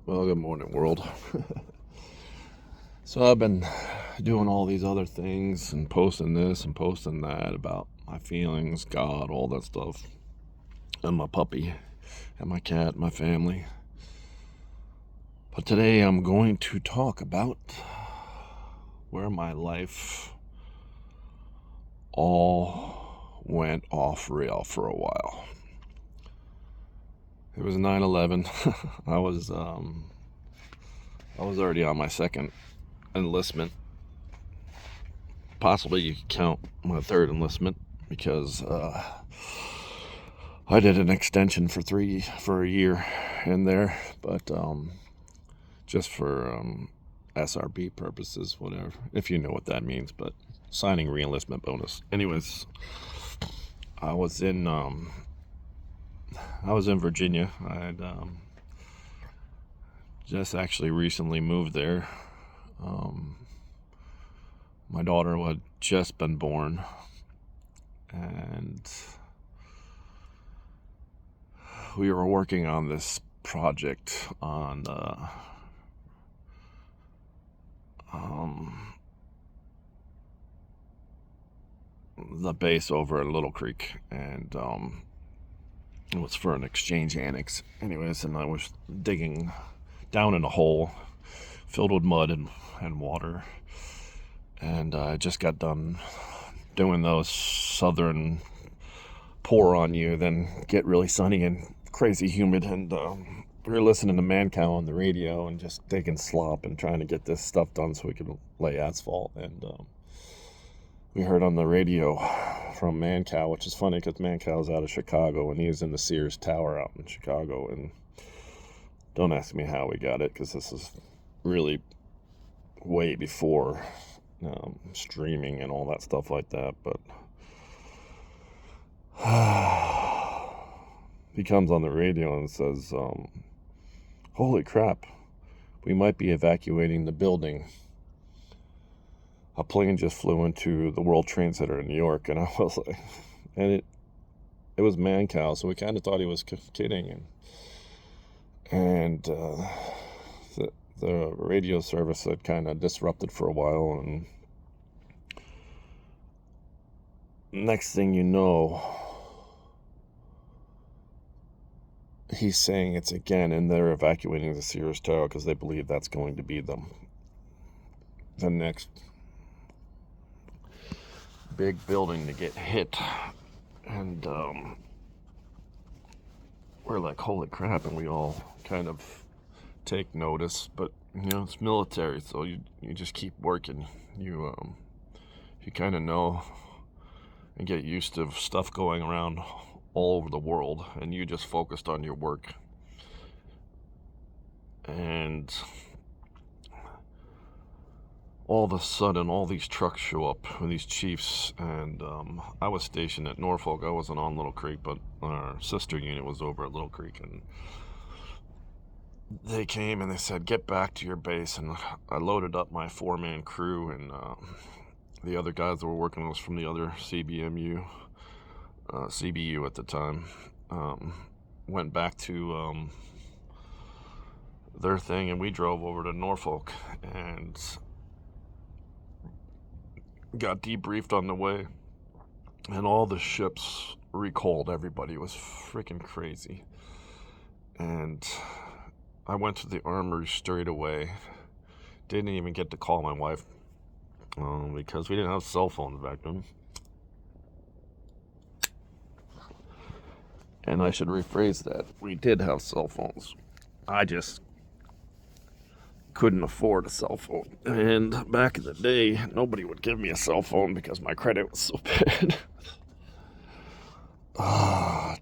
Well, good morning, world. So I've been doing all these other things and posting this and posting that about my feelings, God, all that stuff, and my puppy, and my cat, my family. But today I'm going to talk about where my life all went off rail for a while. It was 9/11. I was already on my second enlistment. Possibly you could count my third enlistment because I did an extension for a year in there, but just for SRB purposes, whatever, if you know what that means. But signing reenlistment bonus. Anyways, I was in Virginia. I had just actually recently moved there. My daughter had just been born, and we were working on this project on the base over at Little Creek, and it was for an exchange annex. Anyways, and I was digging down in a hole filled with mud and water, and I just got done doing those southern pour on you, then get really sunny and crazy humid, and we were listening to Mancow on the radio and just taking slop and trying to get this stuff done so we could lay asphalt. And we heard on the radio from Mancow, which is funny because Mancow's out of Chicago and he was in the Sears Tower out in Chicago. And don't ask me how we got it, because this is really way before streaming and all that stuff like that. But he comes on the radio and says, holy crap, we might be evacuating the building. A plane just flew into the World Trade Center in New York. And I was like, and it was Mancow, so we kind of thought he was kidding. And the radio service had kind of disrupted for a while, and next thing you know, he's saying it's again, and they're evacuating the Sears Tower because they believe that's going to be the next big building to get hit. And we're like, holy crap, and we all kind of take notice. But it's military, so you just keep working. You kind of know and get used to stuff going around all over the world, and you just focused on your work. And all of a sudden, all these trucks show up with these chiefs, and I was stationed at Norfolk. I wasn't on Little Creek, but our sister unit was over at Little Creek, and they came and they said, get back to your base. And I loaded up my 4-man crew, and the other guys that were working with us from the other CBU at the time, went back to their thing, and we drove over to Norfolk and got debriefed on the way, and all the ships recalled everybody. It was freaking crazy. And I went to the armory straight away. Didn't even get to call my wife because we didn't have cell phones back then. And I should rephrase that. We did have cell phones. I just couldn't afford a cell phone. And back in the day, nobody would give me a cell phone because my credit was so bad.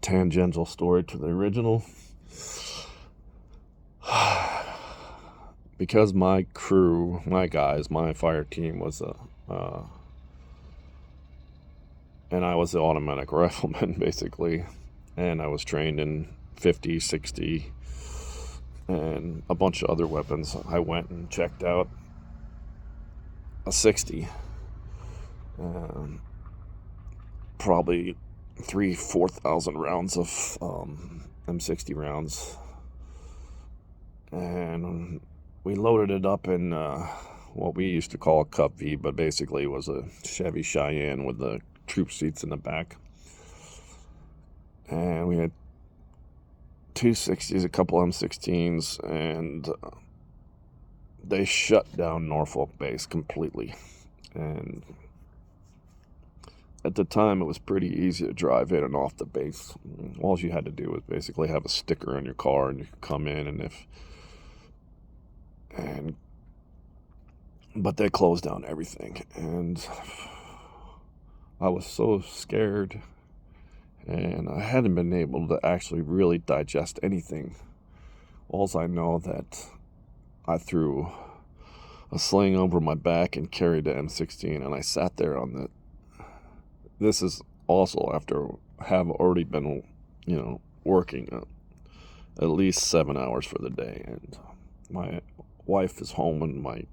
Tangential story to the original. Because my crew, my guys, my fire team was and I was the automatic rifleman basically, and I was trained in 50, 60, and a bunch of other weapons. I went and checked out a 60, probably 4,000 rounds of M60 rounds, and we loaded it up in what we used to call a Cup V, but basically it was a Chevy Cheyenne with the troop seats in the back. And we had 260s, a couple M16s, and they shut down Norfolk base completely. And at the time, it was pretty easy to drive in and off the base. All you had to do was basically have a sticker on your car, and you could come in. But they closed down everything, and I was so scared, and I hadn't been able to actually really digest anything. Alls I know that I threw a sling over my back and carried the M16, and I sat there on the. This is also after have already been, working at least 7 hours for the day, and my wife is home, and my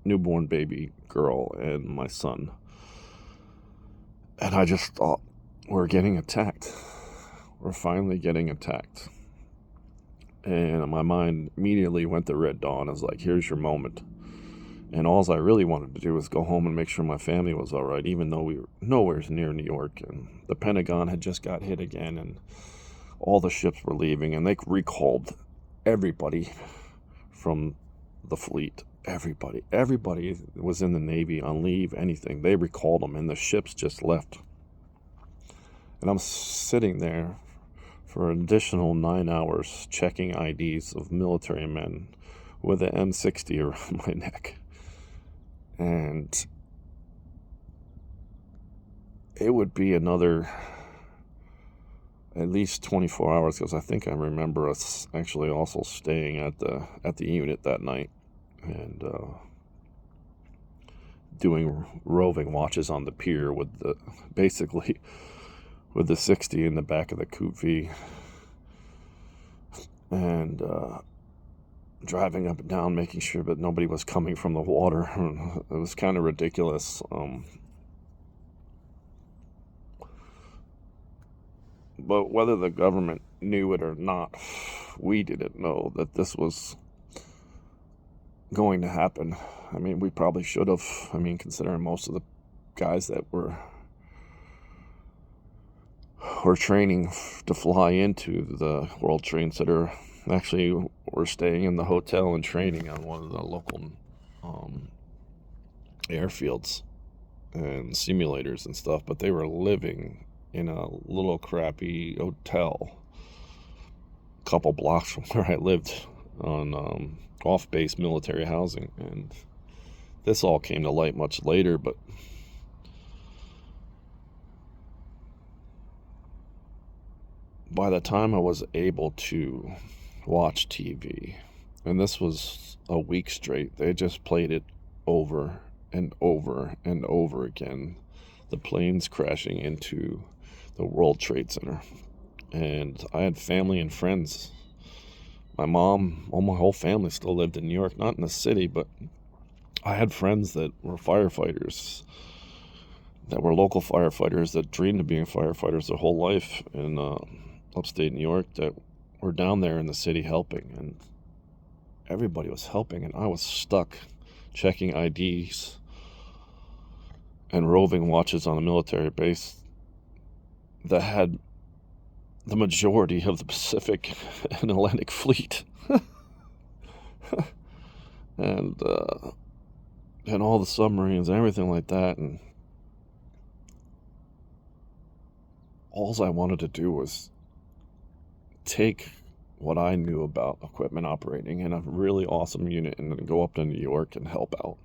newborn baby girl and my son. And I just thought, we're getting attacked. We're finally getting attacked. And my mind immediately went to Red Dawn. I was like, here's your moment. And all I really wanted to do was go home and make sure my family was all right, even though we were nowhere near New York. And the Pentagon had just got hit again, and all the ships were leaving, and they recalled everybody from the fleet. Everybody was in the Navy on leave, anything. They recalled them, and the ships just left. And I'm sitting there for an additional 9 hours checking IDs of military men with an M60 around my neck. And it would be another at least 24 hours, because I think I remember us actually also staying at the unit that night and doing roving watches on the pier with the 60 in the back of the Coupe V, and driving up and down, making sure that nobody was coming from the water. It was kind of ridiculous. But whether the government knew it or not, we didn't know that this was going to happen. I mean, we probably should have. I mean, considering most of the guys that were training to fly into the World Trade Center actually were staying in the hotel and training on one of the local airfields and simulators and stuff, but they were living in a little crappy hotel a couple blocks from where I lived on off-base military housing. And this all came to light much later, but by the time I was able to watch TV, and this was a week straight, they just played it over and over and over again. The planes crashing into the World Trade Center. And I had family and friends. My mom, my whole family still lived in New York, not in the city, but I had friends that were firefighters, that were local firefighters, that dreamed of being firefighters their whole life in upstate New York, that were down there in the city helping. And everybody was helping, and I was stuck checking IDs and roving watches on a military base that had the majority of the Pacific and Atlantic fleet. and all the submarines and everything like that. And all I wanted to do was take what I knew about equipment operating in a really awesome unit and then go up to New York and help out.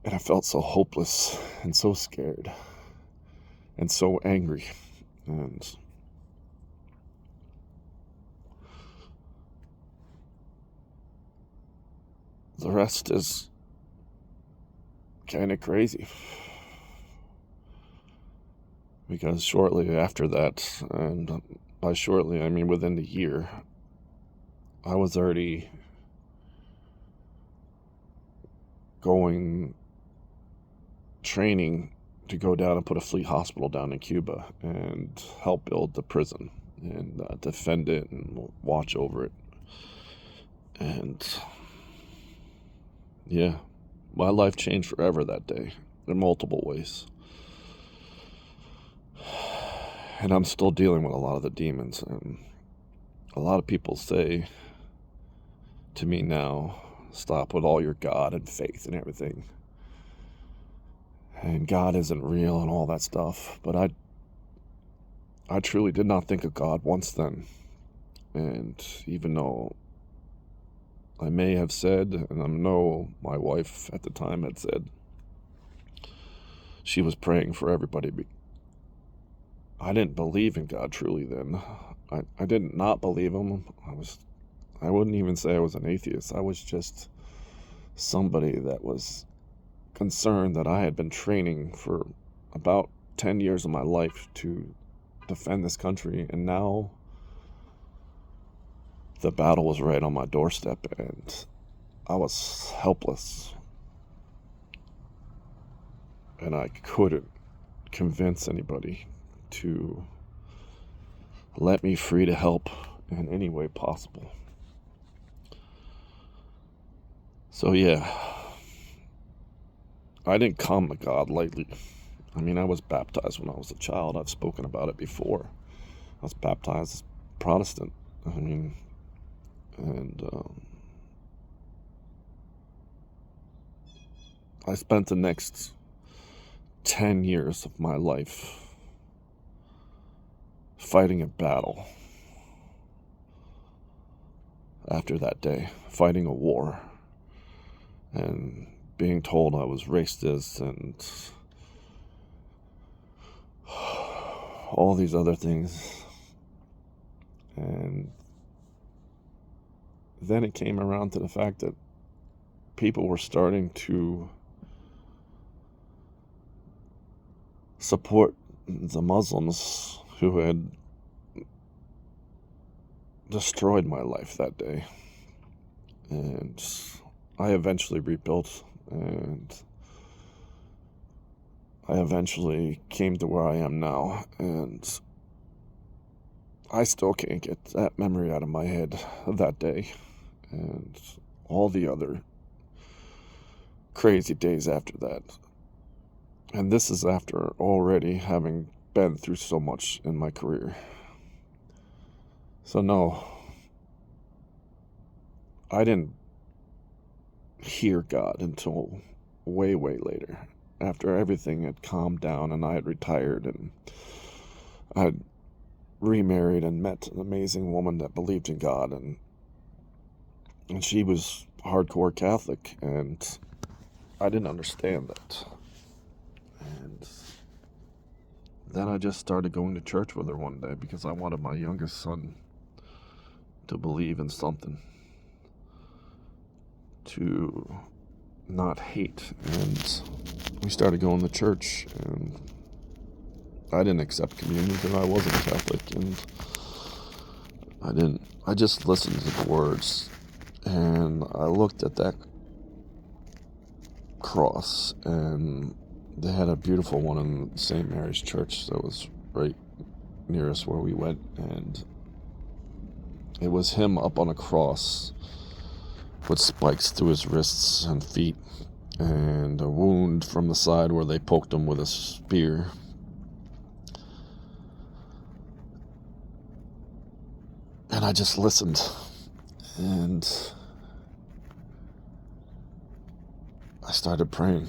And I felt so hopeless and so scared and so angry. And the rest is kind of crazy. Because shortly after that, and by shortly I mean within the year, I was already training to go down and put a fleet hospital down in Cuba and help build the prison and defend it and watch over it. And yeah, my life changed forever that day in multiple ways. And I'm still dealing with a lot of the demons. And a lot of people say to me now, stop with all your God and faith and everything. And God isn't real and all that stuff. But I truly did not think of God once then. And even though I may have said, and I know my wife at the time had said, she was praying for everybody. I didn't believe in God truly then. I didn't not believe him. I wouldn't even say I was an atheist. I was just somebody that was concerned that I had been training for about 10 years of my life to defend this country, and now the battle was right on my doorstep, and I was helpless. And I couldn't convince anybody to let me free to help in any way possible. So yeah, I didn't come to God lightly. I mean, I was baptized when I was a child. I've spoken about it before. I was baptized as Protestant. I mean, and I spent the next 10 years of my life fighting a battle after that day, fighting a war, and being told I was racist and all these other things. And then it came around to the fact that people were starting to support the Muslims who had destroyed my life that day. And I eventually rebuilt, and I eventually came to where I am now, and I still can't get that memory out of my head of that day and all the other crazy days after that. And this is after already having been through so much in my career. So no, I didn't hear God until way, way later, after everything had calmed down and I had retired and I had remarried and met an amazing woman that believed in God, and she was hardcore Catholic, and I didn't understand that. And then I just started going to church with her one day because I wanted my youngest son to believe in something, to not hate. And we started going to church, and I didn't accept communion because I wasn't Catholic, and I just listened to the words, and I looked at that cross, and they had a beautiful one in St. Mary's Church that was right near us where we went, and it was him up on a cross with spikes through his wrists and feet, and a wound from the side where they poked him with a spear. And I just listened, and I started praying,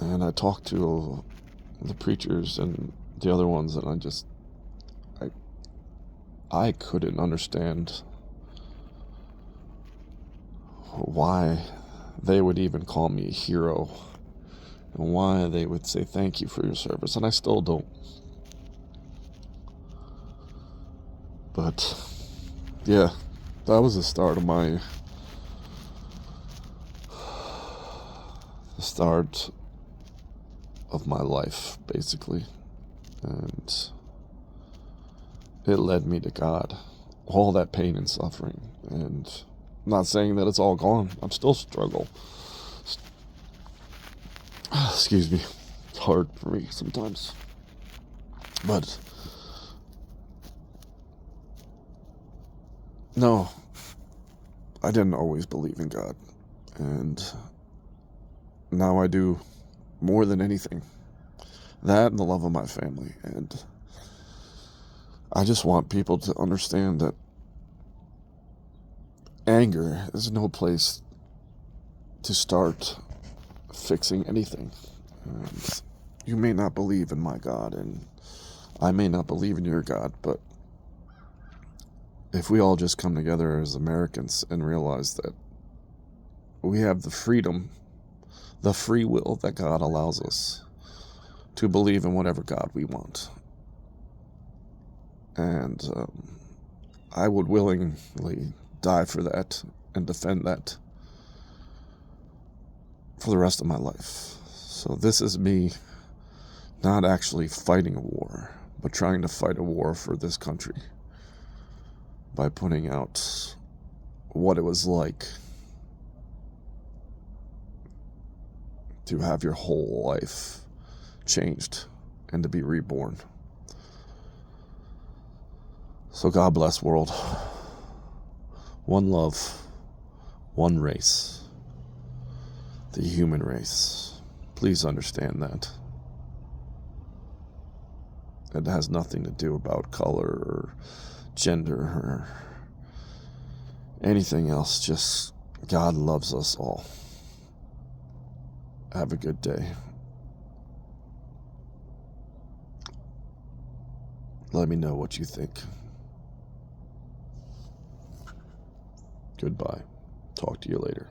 and I talked to the preachers and the other ones, and I couldn't understand why they would even call me a hero and why they would say thank you for your service, and I still don't. But yeah, that was the start of the start of my life, basically. And it led me to God. All that pain and suffering. And I'm not saying that it's all gone. I'm still struggle. Excuse me. It's hard for me sometimes. But no, I didn't always believe in God, and now I do more than anything. That and the love of my family, and I just want people to understand that anger is no place to start fixing anything. And you may not believe in my God, and I may not believe in your God, but if we all just come together as Americans and realize that we have the freedom, the free will that God allows us to believe in whatever God we want. And I would willingly die for that and defend that for the rest of my life. So this is me not actually fighting a war, but trying to fight a war for this country by putting out what it was like to have your whole life changed and to be reborn. So God bless, world. One love, one race, the human race. Please understand that. It has nothing to do about color or gender or anything else. Just God loves us all. Have a good day. Let me know what you think. Goodbye. Talk to you later.